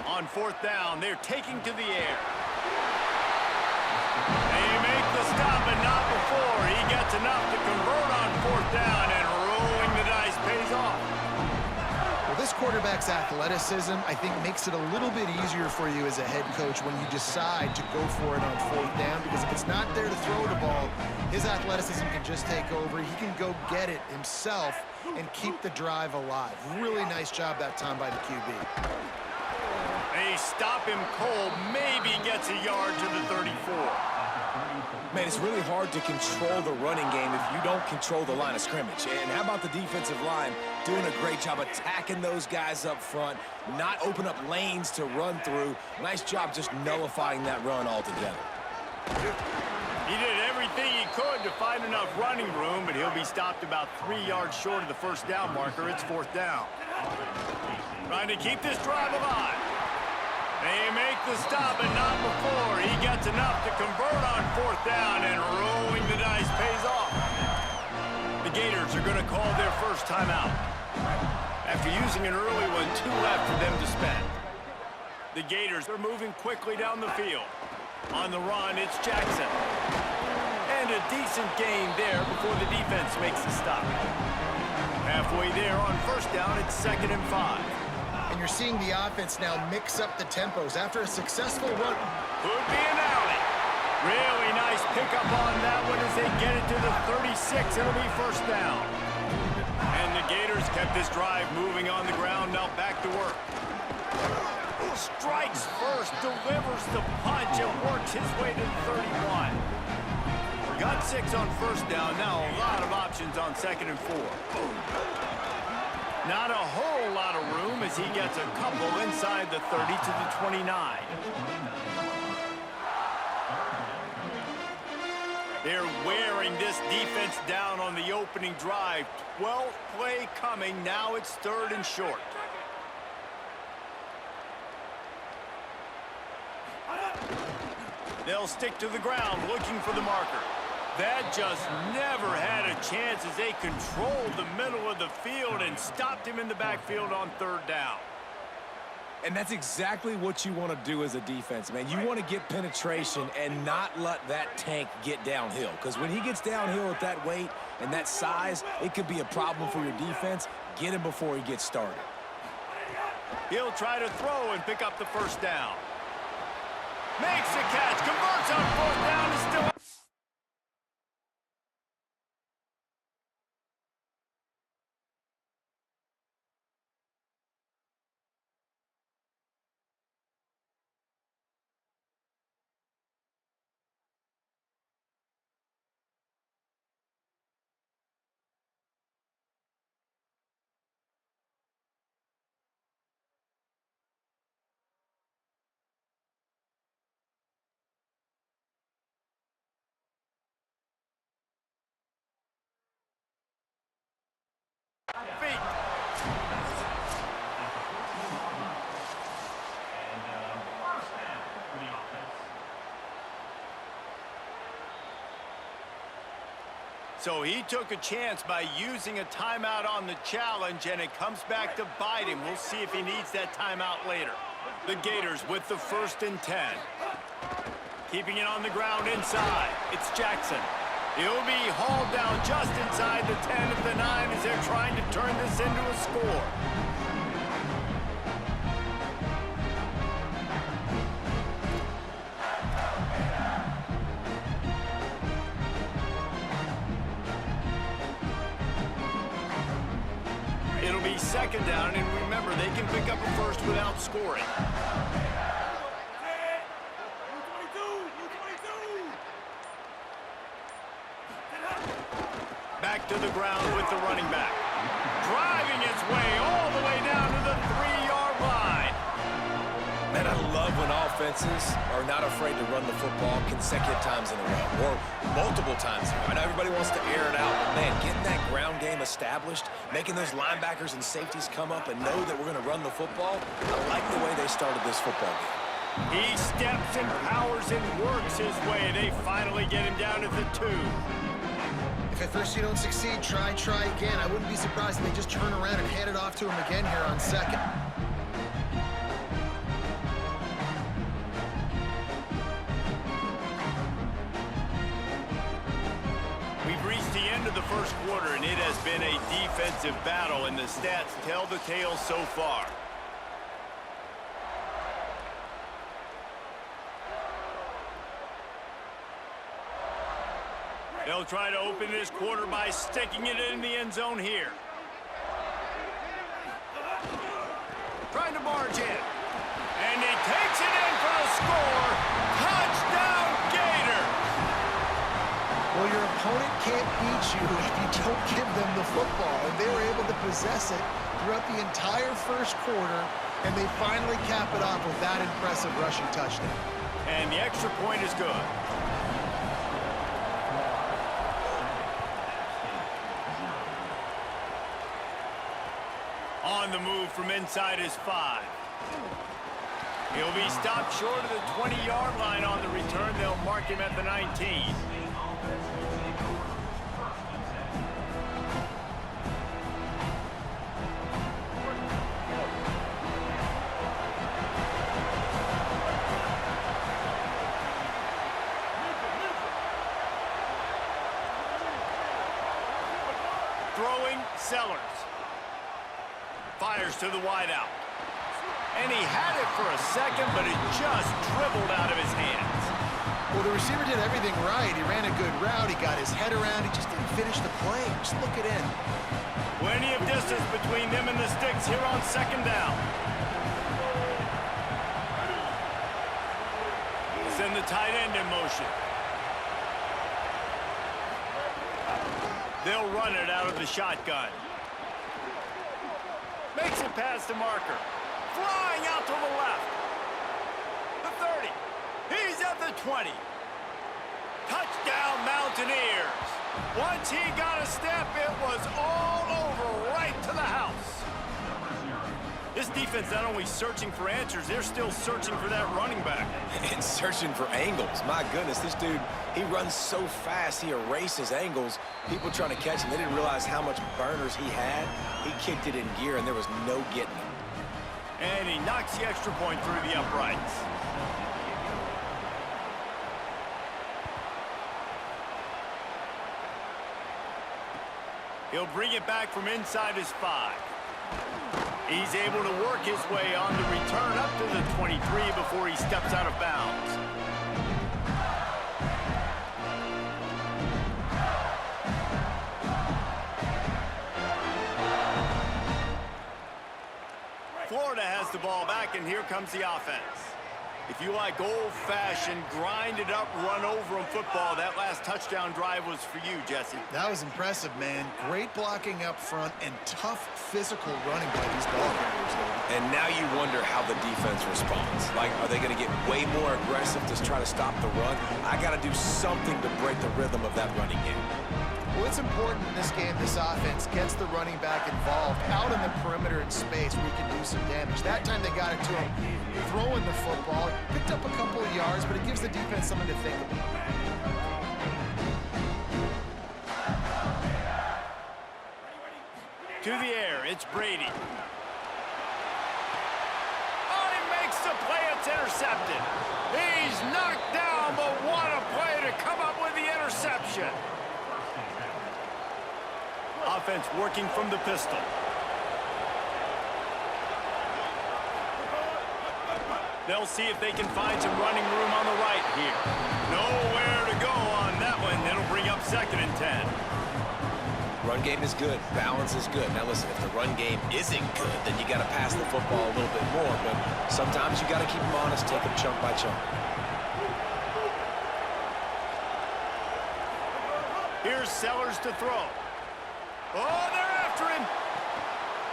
On fourth down, they're taking to the air. They make the stop, but not before. He gets enough to convert on fourth down, and rolling the dice pays off. Well, this quarterback's athleticism, I think, makes it a little bit easier for you as a head coach when you decide to go for it on fourth down, because if it's not there to throw the ball, his athleticism can just take over. He can go get it himself and keep the drive alive. Really nice job that time by the QB. They stop him cold, maybe gets a yard to the 34. Man, it's really hard to control the running game if you don't control the line of scrimmage. And how about the defensive line doing a great job attacking those guys up front, not open up lanes to run through. Nice job just nullifying that run altogether. He did everything he could to find enough running room, but he'll be stopped about 3 yards short of the first down marker. It's fourth down. Trying to keep this drive alive. They make the stop, but not before. He gets enough to convert on fourth down, and rolling the dice pays off. The Gators are going to call their first timeout. After using an early one, 2 left for them to spend. The Gators are moving quickly down the field. On the run, it's Jackson. And a decent gain there before the defense makes the stop. Halfway there on first down, it's 2nd and 5. And you're seeing the offense now mix up the tempos after a successful run. Could be an alley. Really nice pickup on that one as they get it to the 36. It'll be first down. And the Gators kept this drive moving on the ground. Now back to work. Strikes first, delivers the punch, and works his way to the 31. Got 6 on first down. Now a lot of options on 2nd and 4. Not a whole lot of room as he gets a couple inside the 30 to the 29. They're wearing this defense down on the opening drive. 12th play coming. Now it's 3rd and short. They'll stick to the ground looking for the marker. That just never had a chance as they controlled the middle of the field and stopped him in the backfield on 3rd down. And that's exactly what you want to do as a defense, man. You want to get penetration and not let that tank get downhill. Because when he gets downhill at that weight and that size, it could be a problem for your defense. Get him before he gets started. He'll try to throw and pick up the first down. Makes the catch, converts on 4th down, is still... feet. So he took a chance by using a timeout on the challenge, and it comes back to bite him. We'll see if he needs that timeout later. The Gators with the 1st and 10. Keeping it on the ground inside. It's Jackson. He'll be hauled down just inside the 10 of the 9 as they're trying to turn this into a score. It'll be 2nd down, and remember, they can pick up a first without scoring. Back to the ground with the running back. Driving its way all the way down to the 3-yard line. Man, I love when offenses are not afraid to run the football consecutive times in a row or multiple times in a row. I know everybody wants to air it out, but man, getting that ground game established, making those linebackers and safeties come up and know that we're going to run the football, I like the way they started this football game. He steps and powers and works his way. They finally get him down to the 2. If at first you don't succeed, try again. I wouldn't be surprised if they just turn around and hand it off to him again here on second. We've reached the end of the first quarter, and it has been a defensive battle, and the stats tell the tale so far. They'll try to open this quarter by sticking it in the end zone here. Trying to barge in. And he takes it in for the score. Touchdown, Gator! Well, your opponent can't beat you if you don't give them the football. And they were able to possess it throughout the entire first quarter, and they finally cap it off with that impressive rushing touchdown. And the extra point is good. On the move from inside his 5. He'll be stopped short of the 20-yard line on the return. They'll mark him at the 19. Throwing Sellers. Fires to the wideout. And he had it for a second, but it just dribbled out of his hands. Well, the receiver did everything right. He ran a good route. He got his head around. He just didn't finish the play. Just look it in. Plenty of distance between them and the sticks here on second down. Send the tight end in motion. They'll run it out of the shotgun. Makes it past the marker. Flying out to the left. The 30. He's at the 20. Touchdown, Mountaineers. Once he got a step, it was all over right to the house. This defense not only searching for answers, they're still searching for that running back. And searching for angles. My goodness, this dude, he runs so fast, he erases angles. People trying to catch him, they didn't realize how much burners he had. He kicked it in gear, and there was no getting him. And he knocks the extra point through the uprights. He'll bring it back from inside his 5. He's able to work his way on the return up to the 23 before he steps out of bounds. Florida has the ball back, and here comes the offense. If you like old-fashioned, grinded-up, run-over-'em football, that last touchdown drive was for you, Jesse. That was impressive, man. Great blocking up front and tough physical running by these ball carriers. And now you wonder how the defense responds. Like, are they going to get way more aggressive to try to stop the run? I got to do something to break the rhythm of that running game. Well, it's important in this game this offense gets the running back involved out in the perimeter in space where he can do some damage. That time they got it to him throwing the football. Picked up a couple of yards, but it gives the defense something to think about. To the air, it's Brady. Oh, he makes the play, it's intercepted. He's knocked down, but what a play to come up with the interception. Offense working from the pistol. They'll see if they can find some running room on the right here. Nowhere to go on that one. It'll bring up 2nd and 10. Run game is good. Balance is good. Now listen, if the run game isn't good, then you got to pass the football a little bit more. But sometimes you got to keep them honest, take them chunk by chunk. Here's Sellers to throw. Oh, they're after him.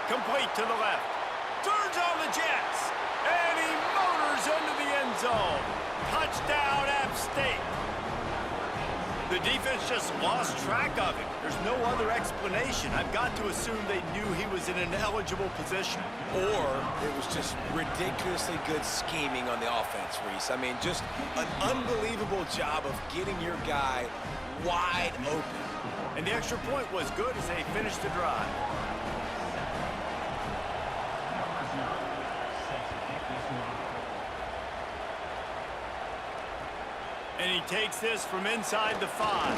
Complete to the left. Turns on the Jets. And he motors into the end zone. Touchdown, App State. The defense just lost track of him. There's no other explanation. I've got to assume they knew he was in an eligible position. Or it was just ridiculously good scheming on the offense, Reese. I mean, just an unbelievable job of getting your guy wide open. And the extra point was good as they finished the drive. And he takes this from inside the 5.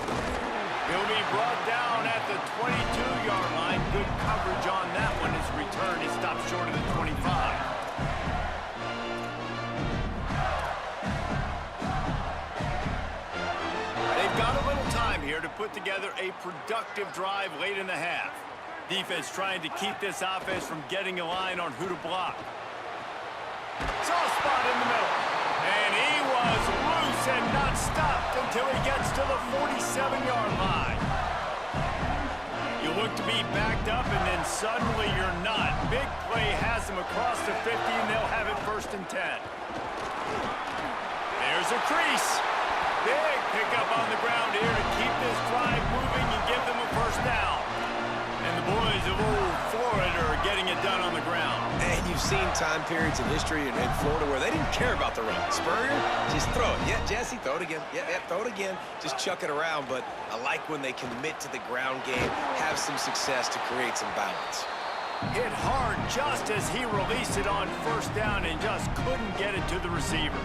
He'll be brought down at the 22-yard line. Good coverage on that one. His return is stopped short of the 25. They've got a little time here to put together a productive drive late in the half. Defense trying to keep this offense from getting a line on who to block. Soft spot in the middle. And he was loose and not stopped until he gets to the 47-yard line. You look to be backed up, and then suddenly you're not. Big play has them across the 50, and they'll have it 1st and 10. There's a crease. Big pickup on the ground here to keep this drive moving and give them a 1st down. And the boys of old Florida are getting it done on the ground. And you've seen time periods in history in Florida where they didn't care about the run. Spurrier, just throw it. Yeah, Jesse, throw it again. Yeah, throw it again. Just chuck it around. But I like when they commit to the ground game, have some success to create some balance. Hit hard just as he released it on 1st down and just couldn't get it to the receiver.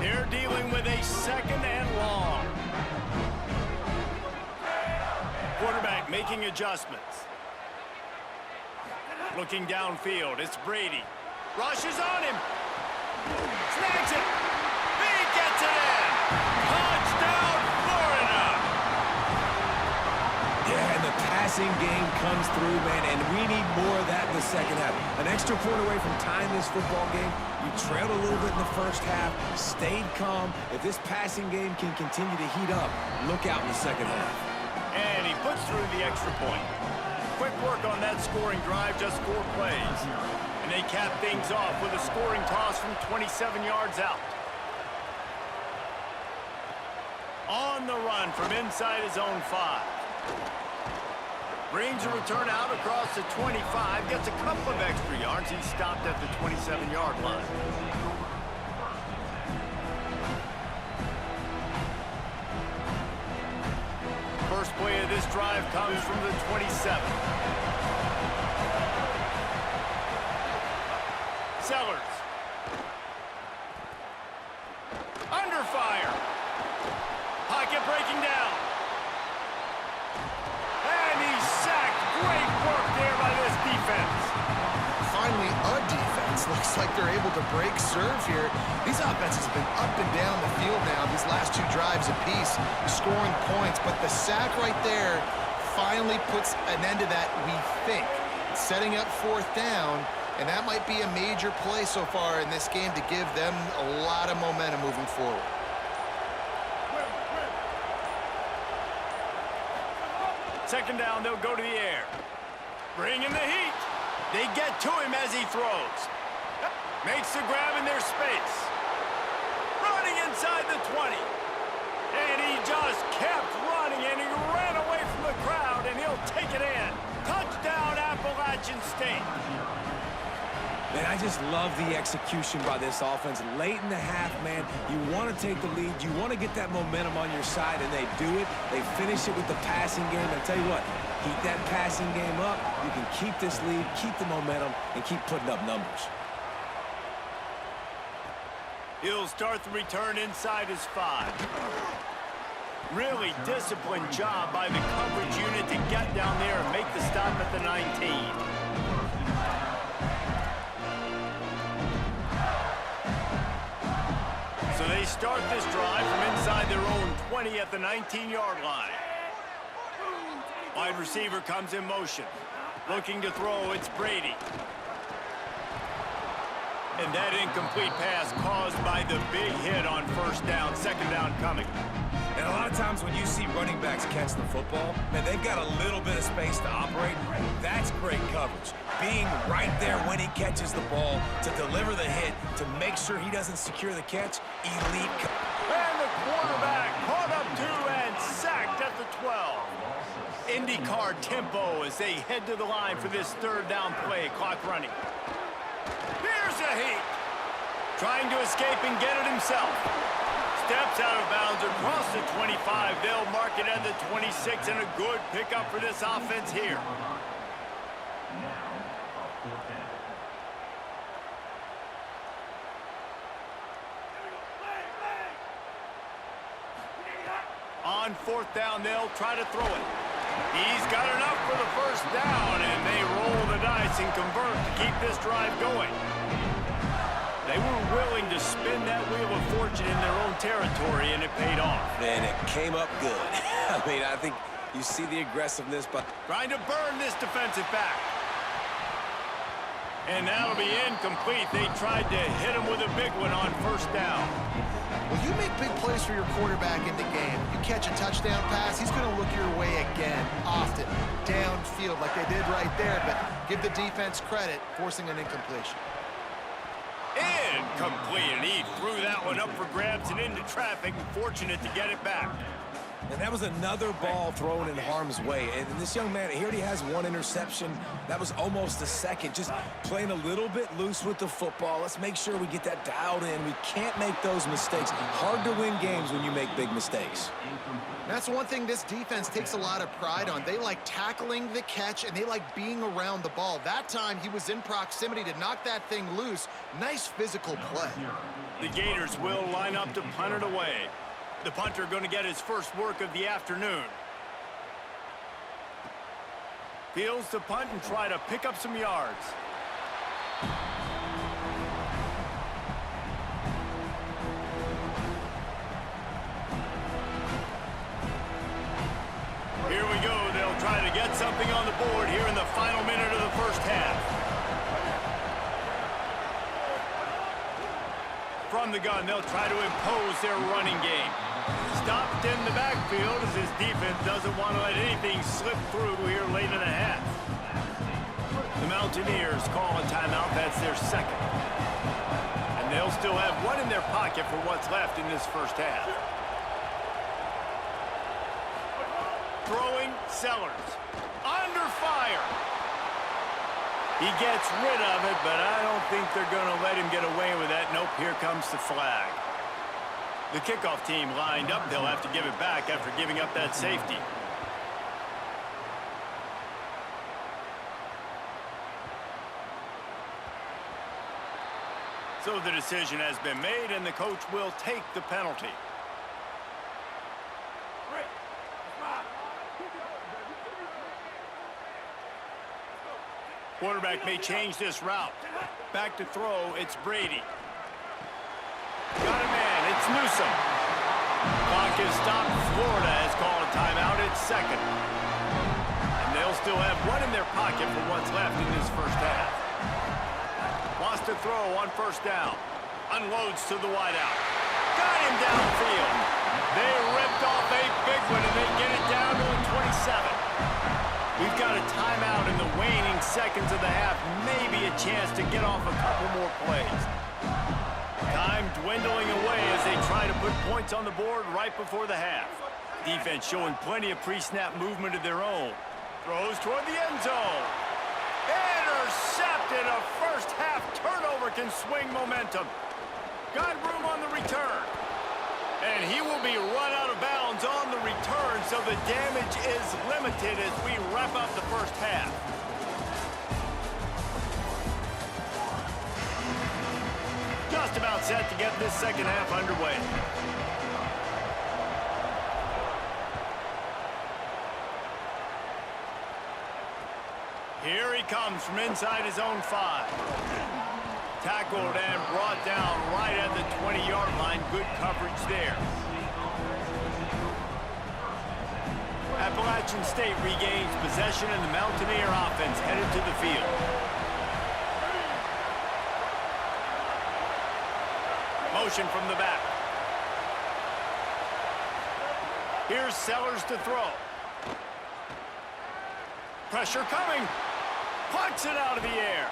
They're dealing with a 2nd and long. Quarterback making adjustments. Looking downfield, it's Brady. Rushes on him. Snags it. He gets it in. Touchdown, Florida. Yeah, and the passing game comes through, man, and we need more of that in the 2nd half. An extra point away from tying this football game. You trailed a little bit in the 1st half, stayed calm. If this passing game can continue to heat up, look out in the 2nd half. And he puts through the extra point. Quick work on that scoring drive, just 4 plays. And they cap things off with a scoring toss from 27 yards out. On the run from inside his own 5. Brings a return out across the 25, gets a couple of extra yards. He's stopped at the 27-yard line. First play of this drive comes from the 27. Sellers. Under fire. Pocket breaking down. And he's sacked. Great work there by this defense. Finally, a defense. Looks like they're able to break serve here. These offenses have been up and down the field now, these last 2 drives apiece, scoring points. But the sack right there finally puts an end to that, we think. Setting up 4th down, and that might be a major play so far in this game to give them a lot of momentum moving forward. Second down, they'll go to the air. Bring in the heat. They get to him as he throws. Makes the grab in their space. Running inside the 20. And he just kept running, and he ran away from the crowd, and he'll take it in. Touchdown, Appalachian State. Man, I just love the execution by this offense. Late in the half, man, you want to take the lead. You want to get that momentum on your side, and they do it. They finish it with the passing game. I tell you what, keep that passing game up. You can keep this lead, keep the momentum, and keep putting up numbers. He'll start the return inside his 5. Really disciplined job by the coverage unit to get down there and make the stop at the 19. So they start this drive from inside their own 20 at the 19-yard line. Wide receiver comes in motion. Looking to throw, it's Brady. And that incomplete pass caused by the big hit on 1st down, 2nd down coming. And a lot of times when you see running backs catch the football, man, they've got a little bit of space to operate. That's great coverage. Being right there when he catches the ball to deliver the hit, to make sure he doesn't secure the catch, elite. And the quarterback caught up to and sacked at the 12. IndyCar tempo as they head to the line for this 3rd down play. Clock running. Here's a heat. Trying to escape and get it himself. steps out of bounds across the 25. They'll mark it at the 26, and a good pickup for this offense here. On fourth down, they'll try to throw it. He's got enough for the first down, and they roll the dice and convert to keep this drive going. They were willing to spin that wheel of fortune in their own territory, and it paid off. And it came up good. I mean, I think you see the aggressiveness, but trying to burn this defensive back. And that'll be incomplete. They tried to hit him with a big one on first down. Well, you make big plays for your quarterback in the game. You catch a touchdown pass, he's going to look your way again, often, downfield like they did right there. But give the defense credit, forcing an incompletion. Incomplete, and he threw that one up for grabs and into traffic, and fortunate to get it back. And that was another ball thrown in harm's way. And this young man, he already has one interception. That was almost a second. Just playing a little bit loose with the football. Let's make sure we get that dialed in. We can't make those mistakes. Hard to win games when you make big mistakes. That's one thing this defense takes a lot of pride on. They like tackling the catch, and they like being around the ball. That time, he was in proximity to knock that thing loose. Nice physical play. The Gators will line up to punt it away. The punter going to get his first work of the afternoon. Fields to punt and try to pick up some yards. Here we go. They'll try to get something on the board here in the final minute of the first half. From the gun, they'll try to impose their running game. Stopped in the backfield as his defense doesn't want to let anything slip through here late in the half. The Mountaineers call a timeout. That's their second. And they'll still have one in their pocket for what's left in this first half. Throwing Sellers. Under fire. He gets rid of it, but I don't think they're going to let him get away with that. Nope, here comes the flag. The kickoff team lined up. They'll have to give it back after giving up that safety. So the decision has been made, and the coach will take the penalty. Quarterback may change this route. Back to throw, it's Brady. Got a man, it's Newsome. Clock is stopped. Florida has called a timeout. It's second. And they'll still have one in their pocket for what's left in this first half. Wants to throw on first down. Unloads to the wideout. Got him downfield. They ripped off a big one, and they get it down to the 27. We've got a timeout in the waning seconds of the half. Maybe a chance to get off a couple more plays. Time dwindling away as they try to put points on the board right before the half. Defense showing plenty of pre-snap movement of their own. Throws toward the end zone. Intercepted. A first half turnover can swing momentum. Got room on the return. And he will be run out of bounds on the return, so the damage is limited as we wrap up the first half. Just about set to get this second half underway. Here he comes from inside his own 5. Tackled and brought down right at the 20-yard line. Good coverage there. Appalachian State regains possession, and the Mountaineer offense headed to the field. Motion from the back. Here's Sellers to throw. Pressure coming. Punts it out of the air.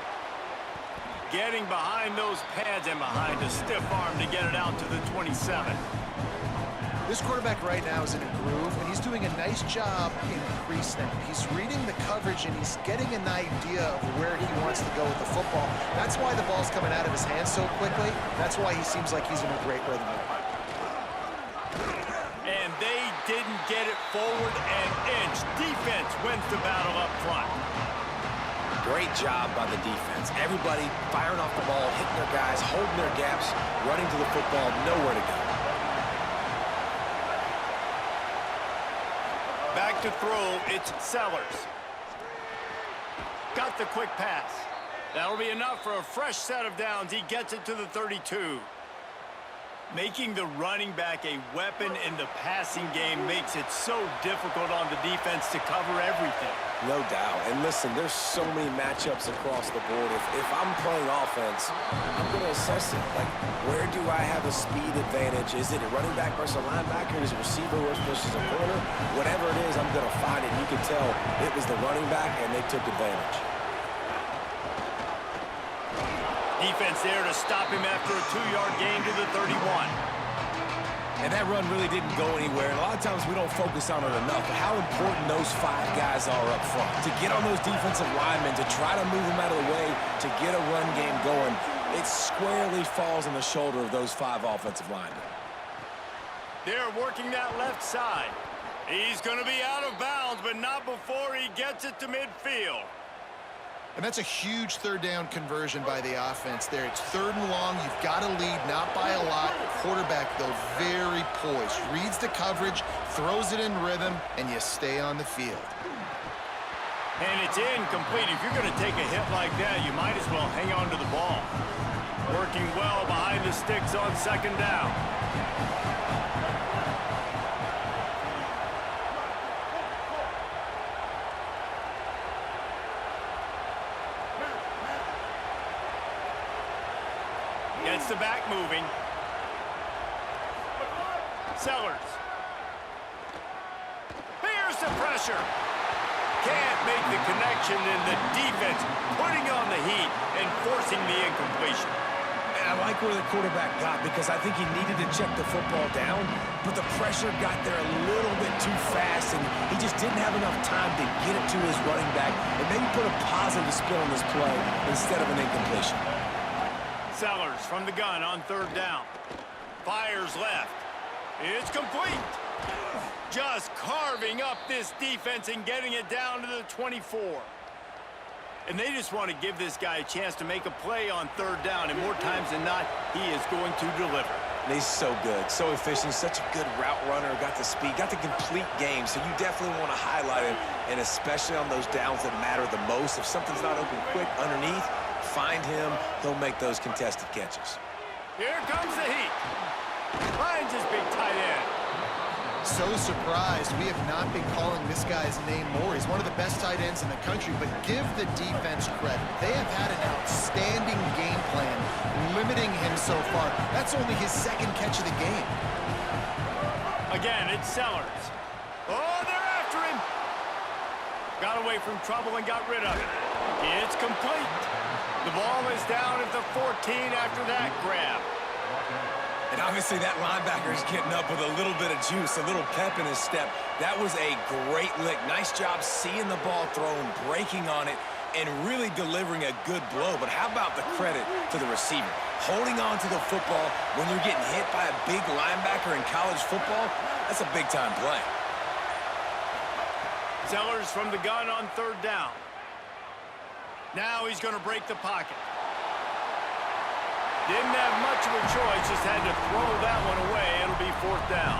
Getting behind those pads and behind a stiff arm to get it out to the 27. This quarterback right now is in a groove, and he's doing a nice job in pre-snap. He's reading the coverage, and he's getting an idea of where he wants to go with the football. That's why the ball's coming out of his hands so quickly. That's why he seems like he's in a great rhythm. forward and inch. Defense wins the battle up front. Great job by the defense. Everybody firing off the ball, hitting their guys, holding their gaps, running to the football, nowhere to go. Back to throw, it's Sellers. Got the quick pass. That'll be enough for a fresh set of downs. He gets it to the 32. Making the running back a weapon in the passing game makes it so difficult on the defense to cover everything. No doubt. And listen, there's so many matchups across the board. If I'm playing offense, I'm going to assess it. Like, where do I have a speed advantage? Is it a running back versus a linebacker? Is it a receiver versus a corner? Whatever it is, I'm going to find it. You can tell it was the running back, and they took advantage. Defense there to stop him after a 2-yard gain to the 31. And that run really didn't go anywhere. And a lot of times we don't focus on it enough, but how important those 5 guys are up front. To get on those defensive linemen, to try to move them out of the way, to get a run game going, it squarely falls on the shoulder of those 5 offensive linemen. They're working that left side. He's going to be out of bounds, but not before he gets it to midfield. And that's a huge third down conversion by the offense there. It's 3rd and long. You've got to lead, not by a lot. The quarterback, though, very poised. Reads the coverage, throws it in rhythm, and you stay on the field. And it's incomplete. If you're going to take a hit like that, you might as well hang on to the ball. Working well behind the sticks on 2nd down. Gets the back moving. Sellers. Here's the pressure. Can't make the connection, and the defense putting on the heat and forcing the incompletion. And I like where the quarterback got because I think he needed to check the football down, but the pressure got there a little bit too fast, and he just didn't have enough time to get it to his running back and maybe put a positive spin on this play instead of an incompletion. Sellers from the gun on 3rd down. Fires left. It's complete. Just carving up this defense and getting it down to the 24. And they just want to give this guy a chance to make a play on 3rd down, and more times than not, he is going to deliver. And he's so good, so efficient, such a good route runner, got the speed, got the complete game, so you definitely want to highlight him, and especially on those downs that matter the most. If something's not open quick underneath, find him, he'll make those contested catches. Here comes the heat. Finds his big tight end. So surprised we have not been calling this guy's name more. He's one of the best tight ends in the country, but give the defense credit. They have had an outstanding game plan, limiting him so far. That's only his 2nd catch of the game. Again, it's Sellers. Oh, they're after him. Got away from trouble and got rid of it. It's complete. The ball is down at the 14 after that grab. And obviously that linebacker is getting up with a little bit of juice, a little pep in his step. That was a great lick. Nice job seeing the ball thrown, breaking on it, and really delivering a good blow. But how about the credit to the receiver? Holding on to the football when you're getting hit by a big linebacker in college football, that's a big-time play. Sellers from the gun on 3rd down. Now he's going to break the pocket. Didn't have much of a choice, just had to throw that one away. It'll be 4th down.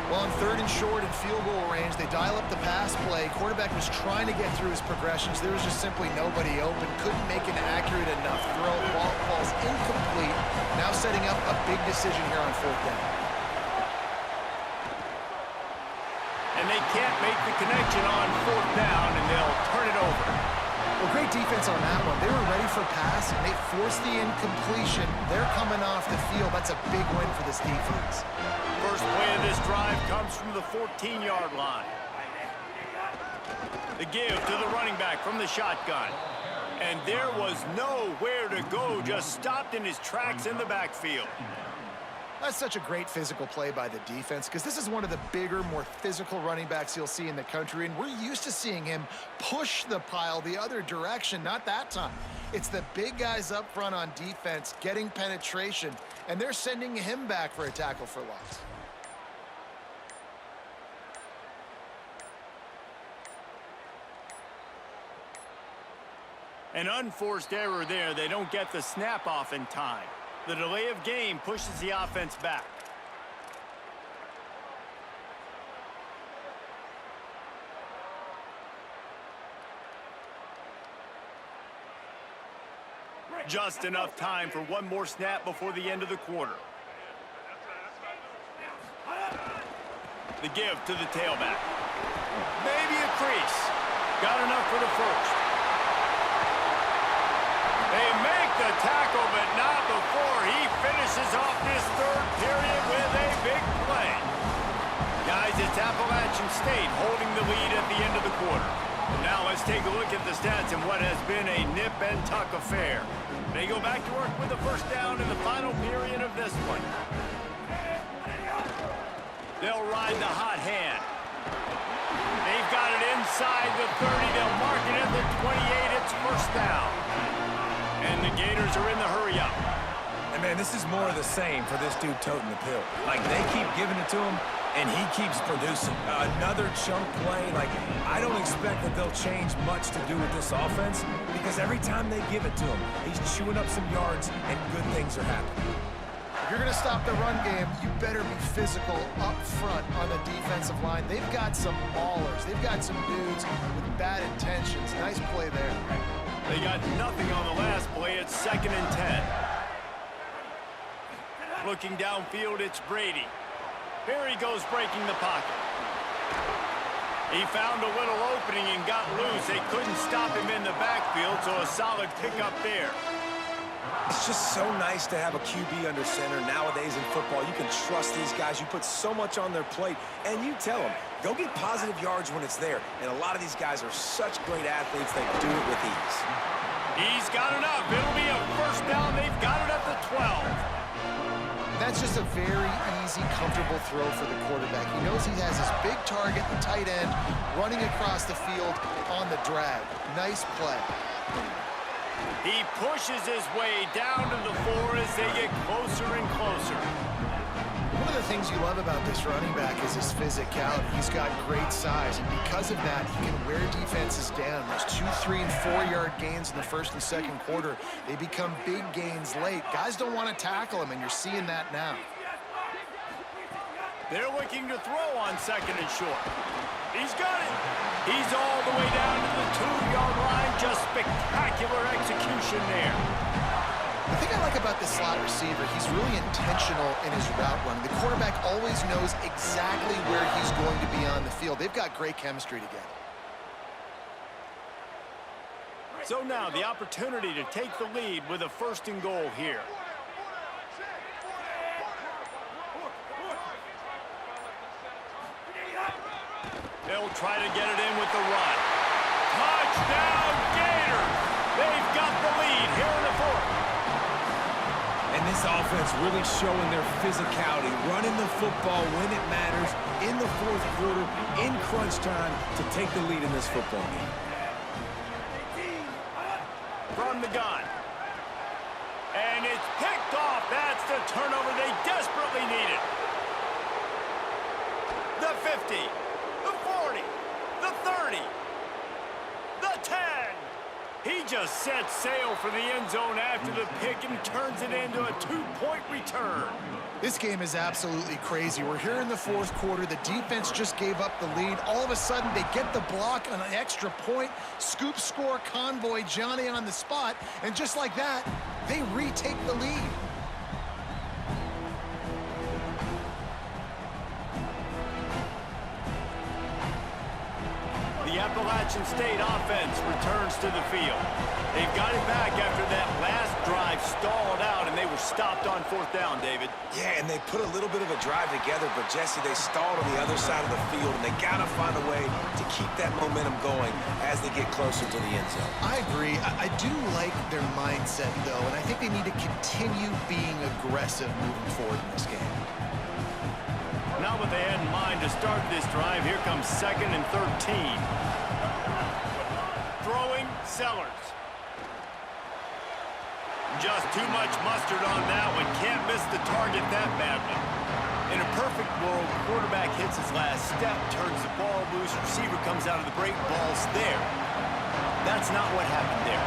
Well, on 3rd and short and field goal range, they dial up the pass play. Quarterback was trying to get through his progressions. There was just simply nobody open. Couldn't make an accurate enough throw. Ball falls incomplete. Now setting up a big decision here on 4th down. And they can't make the connection on 4th down, and they'll turn it over. Well, great defense on that one. They were ready for pass, and they forced the incompletion. They're coming off the field. That's a big win for this defense. First play of this drive comes from the 14-yard line. The give to the running back from the shotgun. And there was nowhere to go, just stopped in his tracks in the backfield. That's such a great physical play by the defense because this is one of the bigger, more physical running backs you'll see in the country, and we're used to seeing him push the pile the other direction. Not that time. It's the big guys up front on defense getting penetration, and they're sending him back for a tackle for loss. An unforced error there. They don't get the snap off in time. The delay of game pushes the offense back. Just enough time for one more snap before the end of the quarter. The give to the tailback. Maybe a crease. Got enough for the first. They make the tackle, but not before he finishes off this third period with a big play. Guys, it's Appalachian State holding the lead at the end of the quarter. Now let's take a look at the stats in what has been a nip-and-tuck affair. They go back to work with the first down in the final period of this one. They'll ride the hot hand. They've got it inside the 30. They'll mark it at the 28. It's first down. And the Gators are in the hurry-up. And, man, this is more of the same for this dude toting the pill. Like, they keep giving it to him, and he keeps producing. Another chunk play. Like, I don't expect that they'll change much to do with this offense because every time they give it to him, he's chewing up some yards, and good things are happening. If you're going to stop the run game, you better be physical up front on the defensive line. They've got some maulers. They've got some dudes with bad intentions. Nice play there. They got nothing on the last play. It's 2nd and 10. Looking downfield, it's Brady. Here he goes breaking the pocket. He found a little opening and got loose. They couldn't stop him in the backfield, so a solid pickup there. It's just so nice to have a QB under center. Nowadays in football, you can trust these guys. You put so much on their plate, and you tell them, go get positive yards when it's there. And a lot of these guys are such great athletes, they do it with ease. He's got enough. It'll be a first down. They've got it at the 12. That's just a very easy, comfortable throw for the quarterback. He knows he has his big target, the tight end, running across the field on the drag. Nice play. He pushes his way down to the 4 as they get closer and closer. One of the things you love about this running back is his physicality. He's got great size, and because of that, he can wear defenses down. Those 2-, 3-, and 4-yard gains in the first and second quarter, they become big gains late. Guys don't want to tackle him, and you're seeing that now. They're looking to throw on 2nd and short. He's got it. He's all the way down to the 2-yard line. Just spectacular execution there. The thing I like about this slot receiver, he's really intentional in his route running. The quarterback always knows exactly where he's going to be on the field. They've got great chemistry together. So now the opportunity to take the lead with a 1st and goal here. They'll try to get it in with the run. Touchdown, Gators! They've got the lead here in the 4th. And this offense really showing their physicality, running the football when it matters, in the 4th quarter, in crunch time, to take the lead in this football game. From the gun. And it's picked off. That's the turnover they desperately needed. The 50. The 40, the 30, the 10. He just sets sail for the end zone after the pick and turns it into a 2-point return. This game is absolutely crazy. We're here in the 4th quarter. The defense just gave up the lead. All of a sudden, they get the block on an extra point. Scoop score, Convoy, Johnny on the spot. And just like that, they retake the lead. The Appalachian State offense returns to the field. They've got it back after that last drive stalled out, and they were stopped on 4th down, David. Yeah, and they put a little bit of a drive together, but, Jesse, they stalled on the other side of the field, and they got to find a way to keep that momentum going as they get closer to the end zone. I agree. I do like their mindset, though, and I think they need to continue being aggressive moving forward in this game. Not what they had in mind to start this drive. Here comes 2nd and 13. Throwing, Sellers. Just too much mustard on that one. Can't miss the target that badly. In a perfect world, quarterback hits his last step, turns the ball loose, receiver comes out of the break, ball's there. That's not what happened there.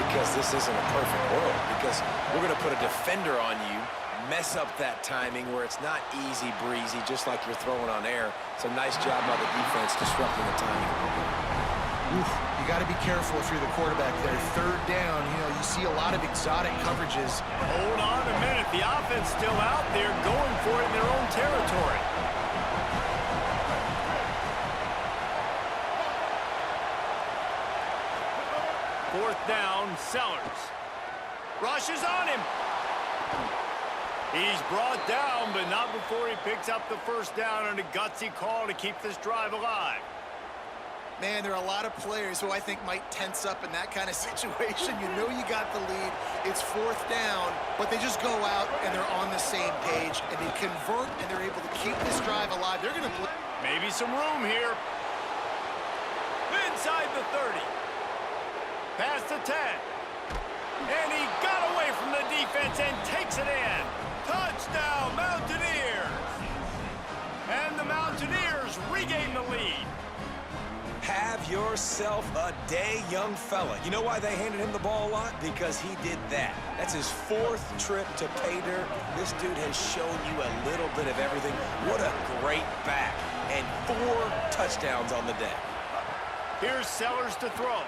because this isn't a perfect world, because we're going to put a defender on you, mess up that timing where it's not easy breezy, just like you're throwing on air. It's a nice job by the defense disrupting the timing. Oof, you got to be careful if you're the quarterback there. Third down, you see a lot of exotic coverages. Hold on a minute. The offense still out there going for it in their own territory. Fourth down, Sellers. Rushes on him. He's brought down, but not before he picks up the first down on a gutsy call to keep this drive alive. Man, there are a lot of players who I think might tense up in that kind of situation. You know you got the lead. It's fourth down, but they just go out and they're on the same page, and they convert, and they're able to keep this drive alive. They're going to... Maybe some room here. Inside the 30. Past the 10. And he got away from the defense and takes it in. Touchdown, Mountaineers! And the Mountaineers regain the lead. Have yourself a day, young fella. You know why they handed him the ball a lot? Because he did that. That's his fourth trip to pay dirt. This dude has shown you a little bit of everything. What a great back. And 4 touchdowns on the day. Here's Sellers to throw.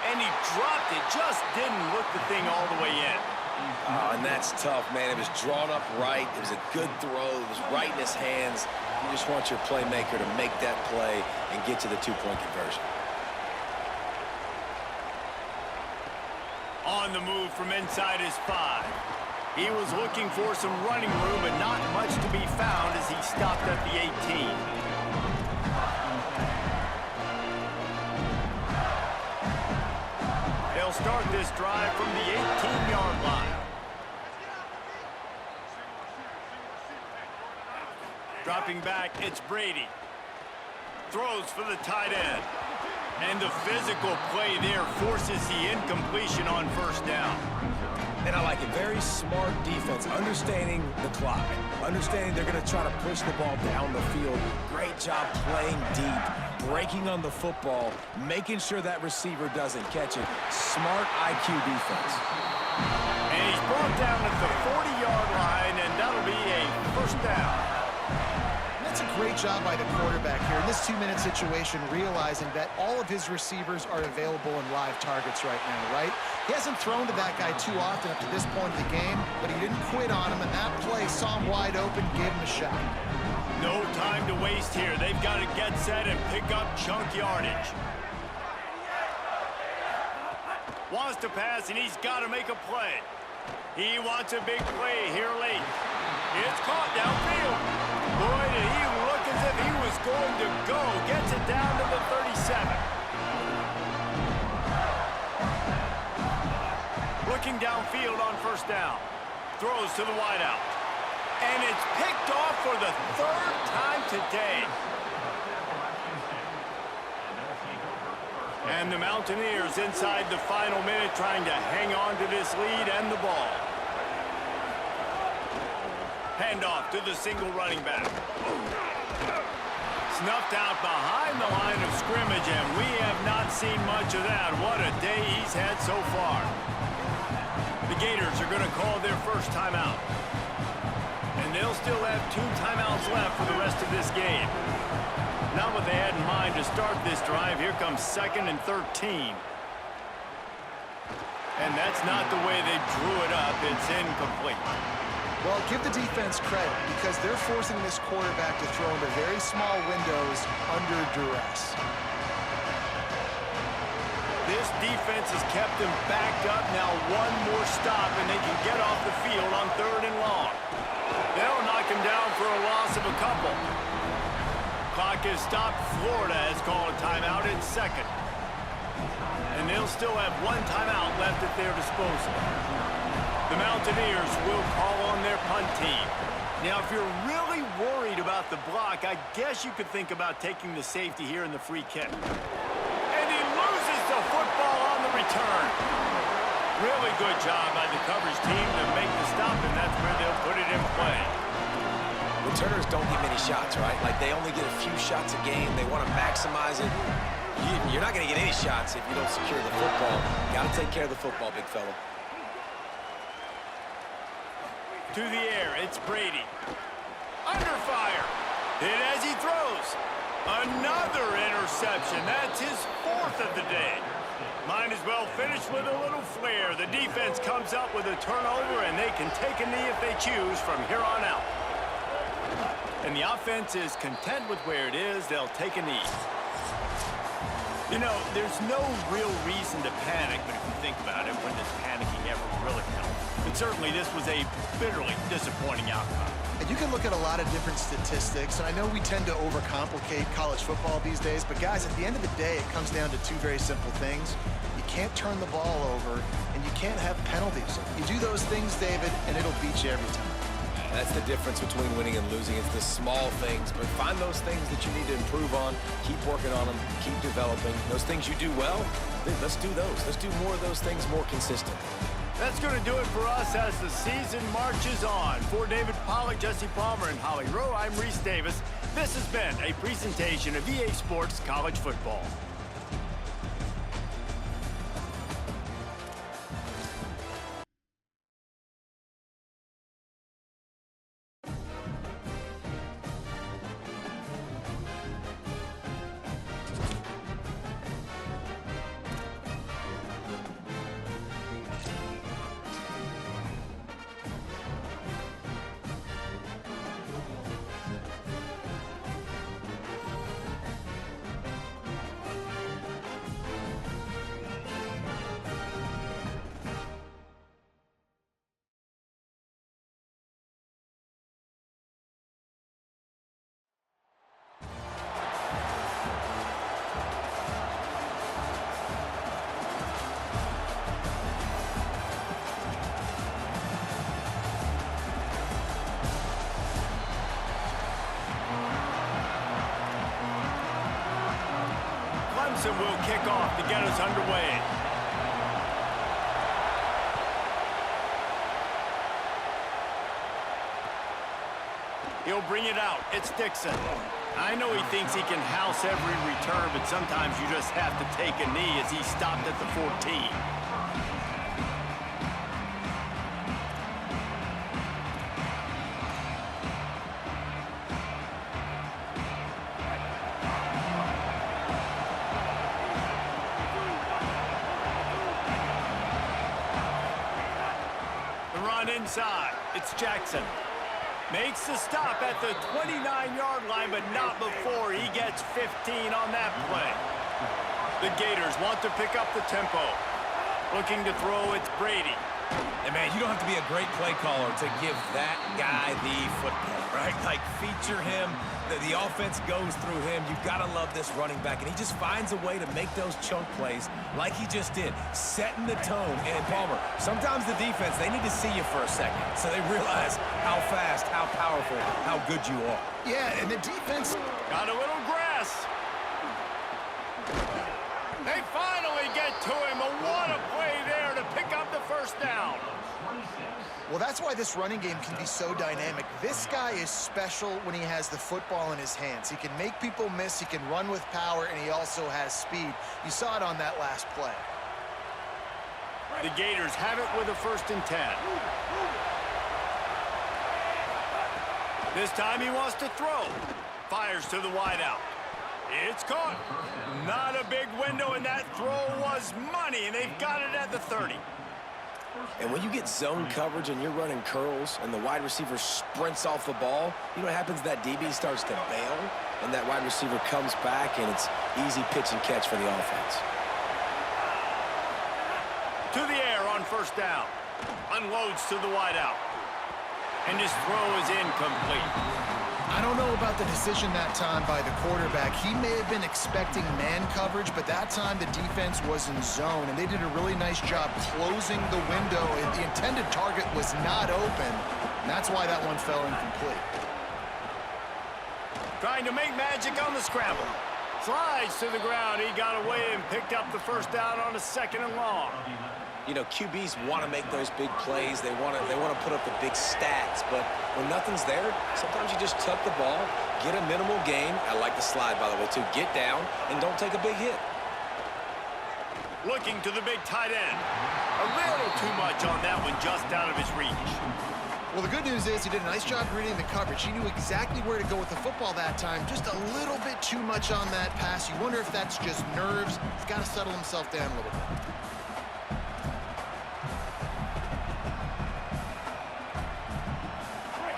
And he dropped it. Just didn't look the thing all the way in. Oh, and that's tough, man. It was drawn up right. It was a good throw. It was right in his hands. You just want your playmaker to make that play and get to the 2-point conversion. On the move from inside his 5. He was looking for some running room, but not much to be found as he stopped at the 18. They'll start this drive from the 18-yard line. Dropping back, it's Brady. Throws for the tight end. And the physical play there forces the incompletion on first down. And I like it. Very smart defense, understanding the clock, understanding they're going to try to push the ball down the field. Great job playing deep, breaking on the football, making sure that receiver doesn't catch it. Smart IQ defense. And he's brought down at the 40-yard line, and that'll be a first down. That's a great job by the quarterback here in this 2-minute situation, realizing that all of his receivers are available in live targets right now, right? He hasn't thrown to that guy too often up to this point of the game, but he didn't quit on him, and that play saw him wide open, gave him a shot. No time to waste here. They've got to get set and pick up chunk yardage. Wants to pass, and he's got to make a play. He wants a big play here late. It's caught downfield. Boy, did he look as if he was going to go. Gets it down to the 37. Looking downfield on first down. Throws to the wideout. And it's picked off for the 3rd time today. And the Mountaineers inside the final minute trying to hang on to this lead and the ball. Handoff to the single running back. Snuffed out behind the line of scrimmage, and we have not seen much of that. What a day he's had so far. The Gators are going to call their first timeout. And they'll still have 2 timeouts left for the rest of this game. Not what they had in mind to start this drive. Here comes 2nd and 13. And that's not the way they drew it up. It's incomplete. Well, give the defense credit because they're forcing this quarterback to throw into very small windows under duress. This defense has kept them backed up. Now 1 more stop, and they can get off the field on 3rd and long. They'll knock him down for a loss of a couple. Clock is stopped. Florida has called a timeout in 2nd. And they'll still have 1 timeout left at their disposal. The Mountaineers will call on their punt team. Now, if you're really worried about the block, I guess you could think about taking the safety here in the free kick. And he loses the football on the return. Really good job by the coverage team to make the stop, and that's where they'll put it in play. Returners don't get many shots, right? Like, they only get a few shots a game. They want to maximize it. You're not going to get any shots if you don't secure the football. Got to take care of the football, big fella. To the air, it's Brady. Under fire. Hit as he throws. Another interception. That's his 4th of the day. Might as well finish with a little flair. The defense comes up with a turnover, and they can take a knee if they choose from here on out. And the offense is content with where it is. They'll take a knee. You know, there's no real reason to panic, but if you think about it, when does panicking ever really help? But certainly this was a bitterly disappointing outcome. And you can look at a lot of different statistics, and I know we tend to overcomplicate college football these days, but guys, at the end of the day, it comes down to two very simple things. You can't turn the ball over, and you can't have penalties. You do those things, David, and it'll beat you every time. That's the difference between winning and losing. It's the small things, but find those things that you need to improve on. Keep working on them. Keep developing. Those things you do well, let's do those. Let's do more of those things more consistently. That's going to do it for us as the season marches on. For David Pollack, Jesse Palmer, and Holly Rowe, I'm Reese Davis. This has been a presentation of EA Sports College Football. Clemson will kick off to get us underway. He'll bring it out. It's Dixon. I know he thinks he can house every return, but sometimes you just have to take a knee as he stopped at the 14. Inside, it's Jackson. Makes the stop at the 29-yard line, but not before he gets 15 on that play. The Gators want to pick up the tempo. Looking to throw, it's Brady. And, man, you don't have to be a great play caller to give that guy the football, right? Like, feature him. The offense goes through him. You've got to love this running back. And he just finds a way to make those chunk plays like he just did, setting the tone. And, Palmer, sometimes the defense, they need to see you for a second so they realize how fast, how powerful, how good you are. Yeah, and the defense got a little grass. They finally get to him. What a play there to pick up the first down. Well, that's why this running game can be so dynamic. This guy is special when he has the football in his hands. He can make people miss, he can run with power, and he also has speed. You saw it on that last play. The Gators have it with a 1st and 10. This time he wants to throw. Fires to the wideout. It's caught. Not a big window, and that throw was money, and they've got it at the 30. And when you get zone coverage and you're running curls and the wide receiver sprints off the ball, you know what happens? That DB starts to bail, and that wide receiver comes back, and it's easy pitch and catch for the offense. To the air on 1st down. Unloads to the wideout. And his throw is incomplete. I don't know about the decision that time by the quarterback. He may have been expecting man coverage, but that time the defense was in zone, and they did a really nice job closing the window. The intended target was not open, and that's why that one fell incomplete. Trying to make magic on the scramble. Slides to the ground. He got away and picked up the 1st down on a 2nd and long. You know, QBs want to make those big plays. They want to put up the big stats. But when nothing's there, sometimes you just tuck the ball, get a minimal gain. I like the slide, by the way, too. Get down and don't take a big hit. Looking to the big tight end. A little too much on that one, just out of his reach. Well, the good news is he did a nice job reading the coverage. He knew exactly where to go with the football that time. Just a little bit too much on that pass. You wonder if that's just nerves. He's got to settle himself down a little bit.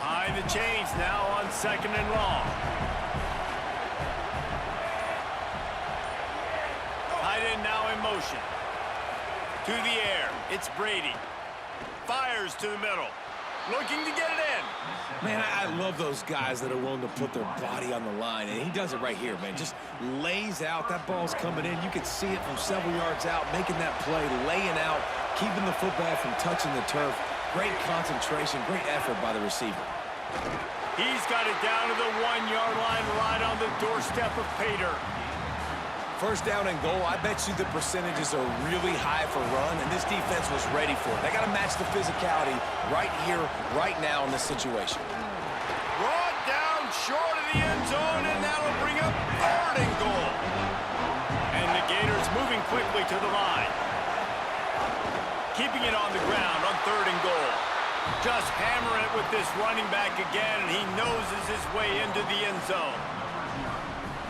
Behind the chains now on 2nd and long. Tight end now in motion. To the air. It's Brady. Fires to the middle. Looking to get it in. Man, I love those guys that are willing to put their body on the line, and he does it right here, man. Just lays out. That ball's coming in. You can see it from several yards out, making that play, laying out, keeping the football from touching the turf. Great concentration, great effort by the receiver. He's got it down to the 1-yard line, right on the doorstep of Pater. First down and goal, I bet you the percentages are really high for run, and this defense was ready for it. They got to match the physicality right here, right now in this situation. Brought down short of the end zone, and that'll bring up 3rd and goal. And the Gators moving quickly to the line. Keeping it on the ground on 3rd and goal. Just hammering it with this running back again, and he noses his way into the end zone.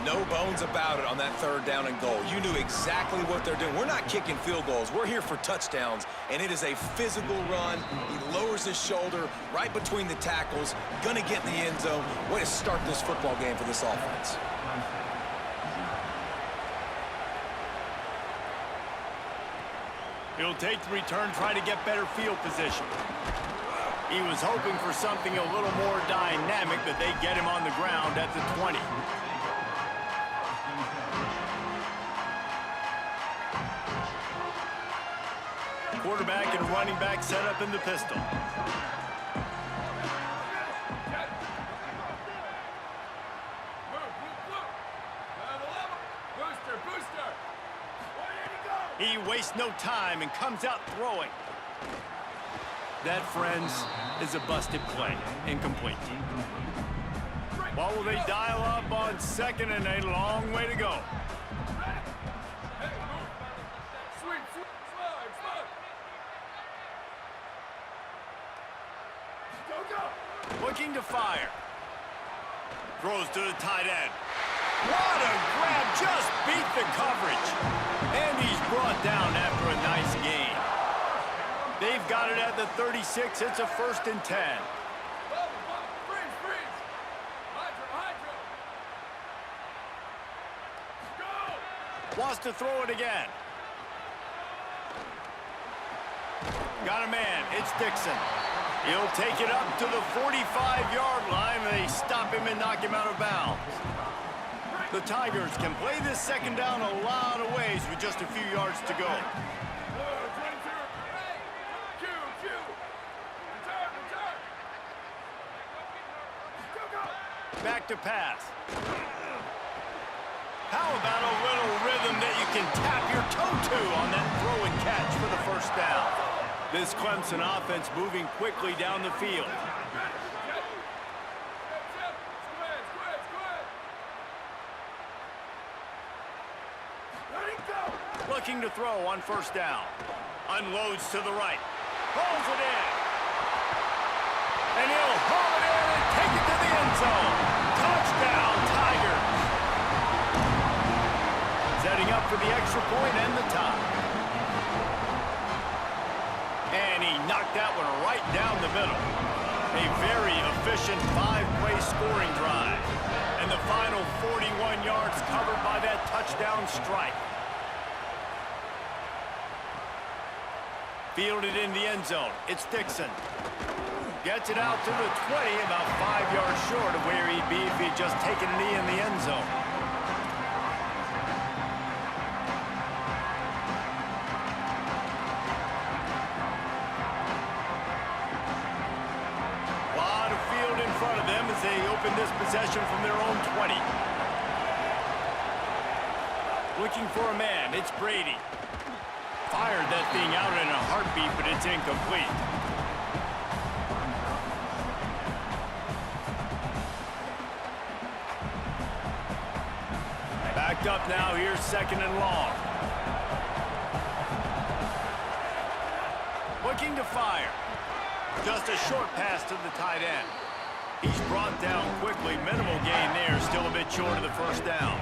No bones about it on that 3rd down and goal. You knew exactly what they're doing. We're not kicking field goals. We're here for touchdowns, and it is a physical run. He lowers his shoulder right between the tackles, going to get in the end zone. Way to start this football game for this offense. He'll take the return, try to get better field position. He was hoping for something a little more dynamic, but they get him on the ground at the 20. Quarterback and running back set up in the pistol. He wastes no time and comes out throwing. That, friends, is a busted play. Incomplete. What will they dial up on 2nd and a long way to go? Looking to fire. Throws to the tight end. What a grab. Just beat the coverage. And he's brought down after a nice gain. They've got it at the 36. It's a 1st and 10. Wants to throw it again. Got a man. It's Dixon. He'll take it up to the 45-yard line, and they stop him and knock him out of bounds. The Tigers can play this 2nd down a lot of ways with just a few yards to go. Back to pass. How about a little rhythm that you can tap your toe to on that throw and catch for the 1st down? This Clemson offense moving quickly down the field. Looking to throw on 1st down. Unloads to the right. Pulls it in. And he'll haul it in and take it to the end zone. Touchdown, Tigers. Setting up for the extra point and the tie. And he knocked that one right down the middle. A very efficient 5-play scoring drive. And the final 41 yards covered by that touchdown strike. Fielded in the end zone. It's Dixon. Gets it out to the 20, about 5 yards short of where he'd be if he'd just taken a knee in the end zone. A lot of field in front of them as they open this possession from their own 20. Looking for a man. It's Brady. Fired that thing out in a heartbeat, but it's incomplete. Backed up now. Here's 2nd and long. Looking to fire. Just a short pass to the tight end. He's brought down quickly. Minimal gain there. Still a bit short of the first down.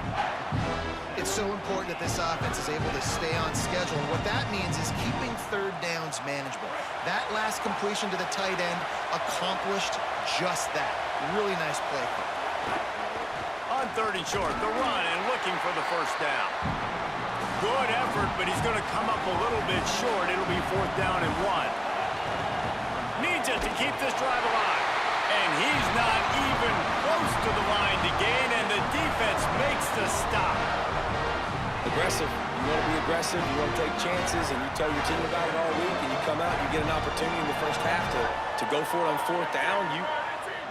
It's so important that this offense is able to stay on schedule. What that means is keeping third downs manageable. That last completion to the tight end accomplished just that. Really nice play. On third and short, the run and looking for the first down. Good effort, but he's going to come up a little bit short. It'll be 4th down and 1. Needs it to keep this drive alive. And he's not even close to the line to gain, and the defense makes the stop. Aggressive. You want to be aggressive. You want to take chances, and you tell your team about it all week, and you come out, you get an opportunity in the first half to go for it on 4th down.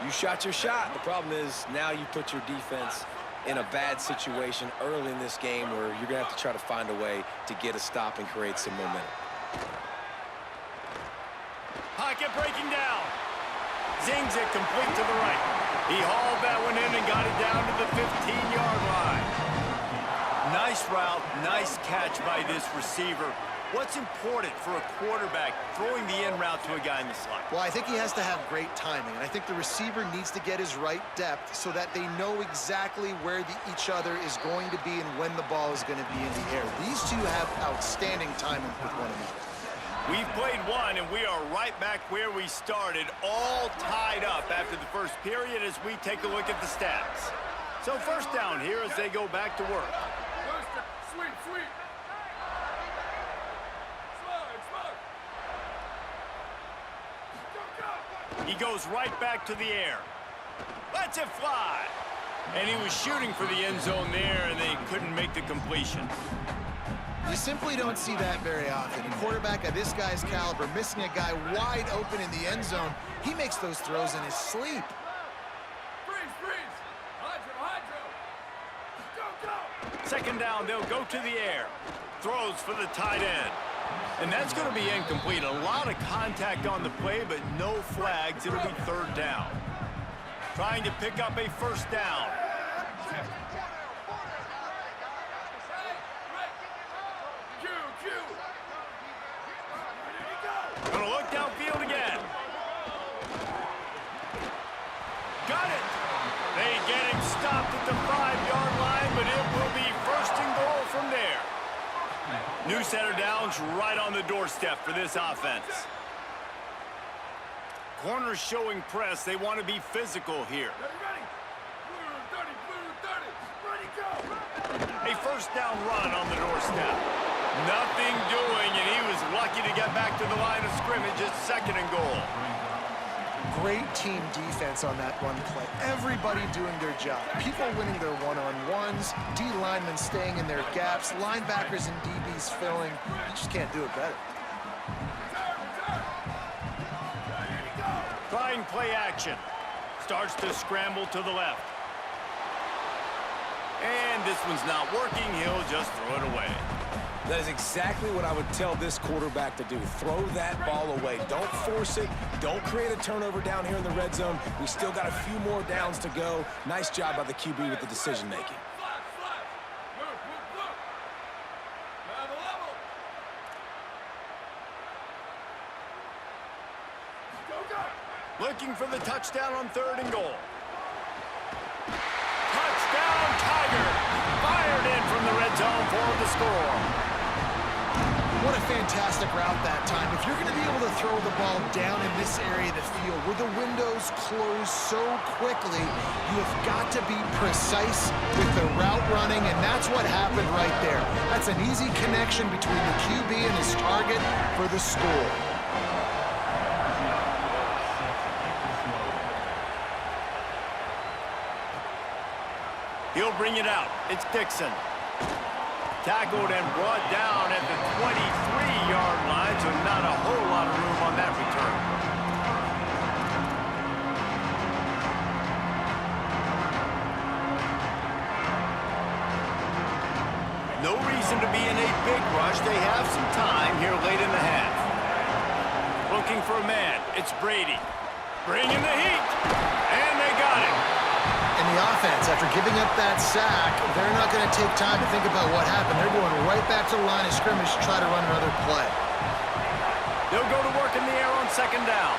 You shot your shot. The problem is now you put your defense in a bad situation early in this game where you're going to have to try to find a way to get a stop and create some momentum. Pocket breaking down. Zings it complete to the right. He hauled that one in and got it down to the 15-yard line. Nice route, nice catch by this receiver. What's important for a quarterback throwing the in route to a guy in the slot? Well, I think he has to have great timing, and I think the receiver needs to get his right depth so that they know exactly where each other is going to be and when the ball is going to be in the air. These two have outstanding timing with one another. We've played one, and we are right back where we started, all tied up after the first period as we take a look at the stats. So first down here as they go back to work. Sweet. He goes right back to the air. Lets it fly. And he was shooting for the end zone there, and they couldn't make the completion. You simply don't see that very often. A quarterback of this guy's caliber missing a guy wide open in the end zone, he makes those throws in his sleep. Freeze. Hydro. Go. Second down, they'll go to the air. Throws for the tight end. And that's going to be incomplete. A lot of contact on the play, but no flags. It'll be 3rd down. Trying to pick up a first down. Gonna look downfield again. Got it. They get him stopped at the 5-yard line, but it will be 1st and goal from there. New center downs right on the doorstep for this offense. Corners showing press. They want to be physical here. A first down run on the doorstep. Nothing doing, and he was lucky to get back to the line of scrimmage at 2nd and goal. Great team defense on that run play. Everybody doing their job. People winning their one-on-ones, D linemen staying in their gaps, linebackers and DBs filling. You just can't do it better. Trying play action. Starts to scramble to the left. And this one's not working. He'll just throw it away. That is exactly what I would tell this quarterback to do. Throw that ball away. Don't force it. Don't create a turnover down here in the red zone. We still got a few more downs to go. Nice job by the QB with the decision-making. Looking for the touchdown on 3rd and goal. Touchdown, Tiger! Fired in from the red zone for the score. What a fantastic route that time. If you're going to be able to throw the ball down in this area of the field where the windows close so quickly, you have got to be precise with the route running, and that's what happened right there. That's an easy connection between the QB and his target for the score. He'll bring it out. It's Dixon. Tackled and brought down at the 23-yard line, so not a whole lot of room on that return. No reason to be in a big rush. They have some time here late in the half. Looking for a man. It's Brady. Bringing the heat. And they got it. And the offense, after giving up that sack, they're not going to take time to think about what happened. They're going right back to the line of scrimmage to try to run another play. They'll go to work in the air on second down.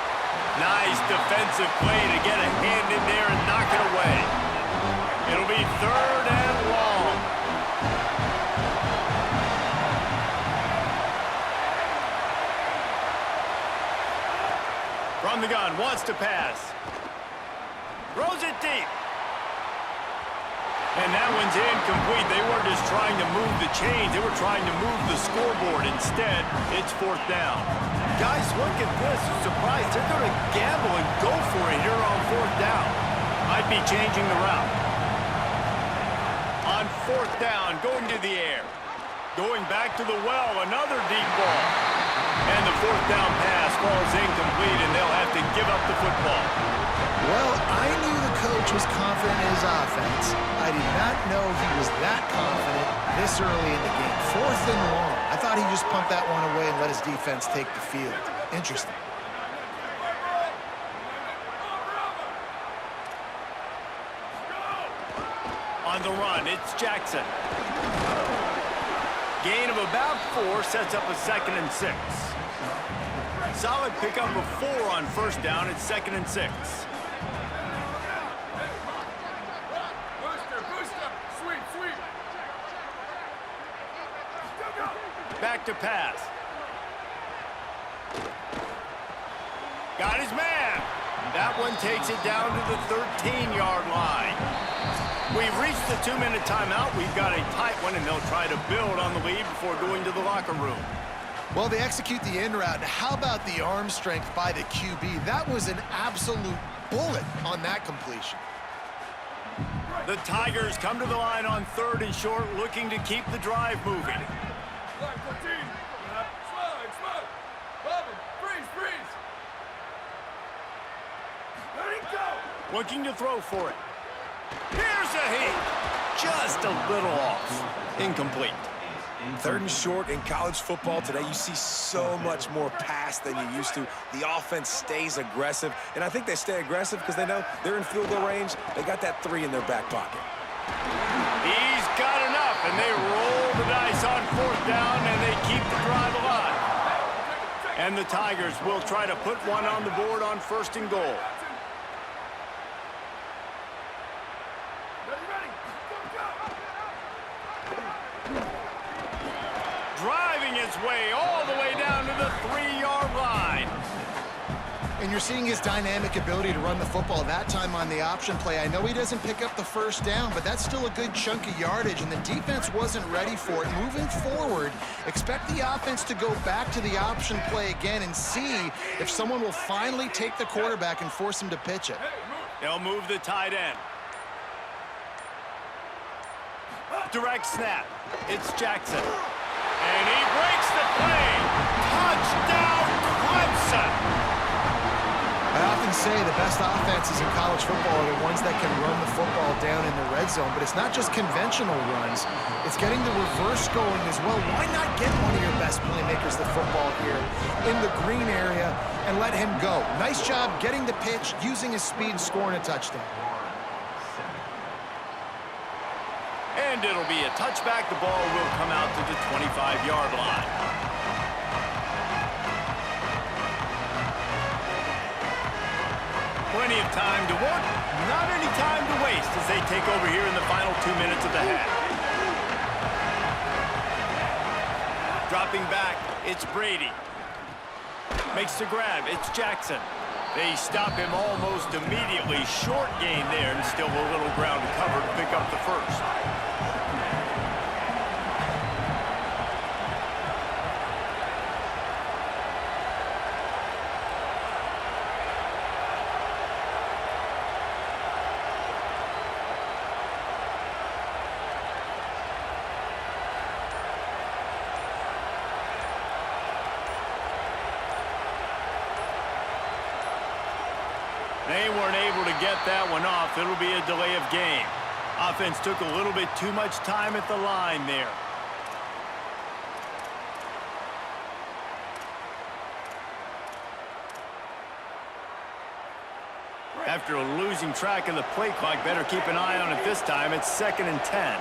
Nice defensive play to get a hand in there and knock it away. It'll be 3rd and long. From the gun, wants to pass. Throws it deep. And that one's incomplete. They weren't just trying to move the chains. They were trying to move the scoreboard. Instead, it's 4th down. Guys, look at this. Surprised. They're going to gamble and go for it here on 4th down. Might be changing the route. On 4th down, going to the air. Going back to the well, another deep ball. And the 4th down pass falls incomplete, and they'll have to give up the football. Well, I knew the coach was confident in his offense. I did not know he was that confident this early in the game. 4th and long. I thought he'd just punt that one away and let his defense take the field. Interesting. On the run, it's Jackson. Gain of about 4 sets up a 2nd and 6. Solid pickup of 4 on 1st down. It's 2nd and 6. Back to pass. Got his man. That one takes it down to the 13-yard line. We've reached the 2-minute timeout. We've got a tight one, and they'll try to build on the lead before going to the locker room. Well, they execute the in route. How about the arm strength by the QB? That was an absolute bullet on that completion. The Tigers come to the line on 3rd and short, looking to keep the drive moving. Looking to throw for it. Here's a hit. Just a little off. Incomplete. 3rd and short in college football today, you see so much more pass than you used to. The offense stays aggressive, and I think they stay aggressive because they know they're in field goal range. They got that 3 in their back pocket. He's got enough, and they roll the dice on 4th down, and they keep the drive alive. And the Tigers will try to put one on the board on 1st and goal. Driving its way all the way down to the 3-yard line. And you're seeing his dynamic ability to run the football, that time on the option play. I know he doesn't pick up the 1st down, but that's still a good chunk of yardage, and the defense wasn't ready for it. Moving forward, expect the offense to go back to the option play again and see if someone will finally take the quarterback and force him to pitch it. They'll move the tight end. Direct snap. It's Jackson. And he breaks the play. Touchdown, Clemson. I often say the best offenses in college football are the ones that can run the football down in the red zone, but it's not just conventional runs. It's getting the reverse going as well. Why not get one of your best playmakers the football here in the green area and let him go? Nice job getting the pitch, using his speed, and scoring a touchdown. And it'll be a touchback. The ball will come out to the 25-yard line. Plenty of time to work, not any time to waste as they take over here in the final 2 minutes of the half. Dropping back, it's Brady. Makes the grab, it's Jackson. They stop him almost immediately. Short gain there, and still a little ground to cover to pick up the 1st. They weren't able to get that one off. It'll be a delay of game. Offense took a little bit too much time at the line there. After losing track of the play clock, better keep an eye on it this time. It's 2nd and 10.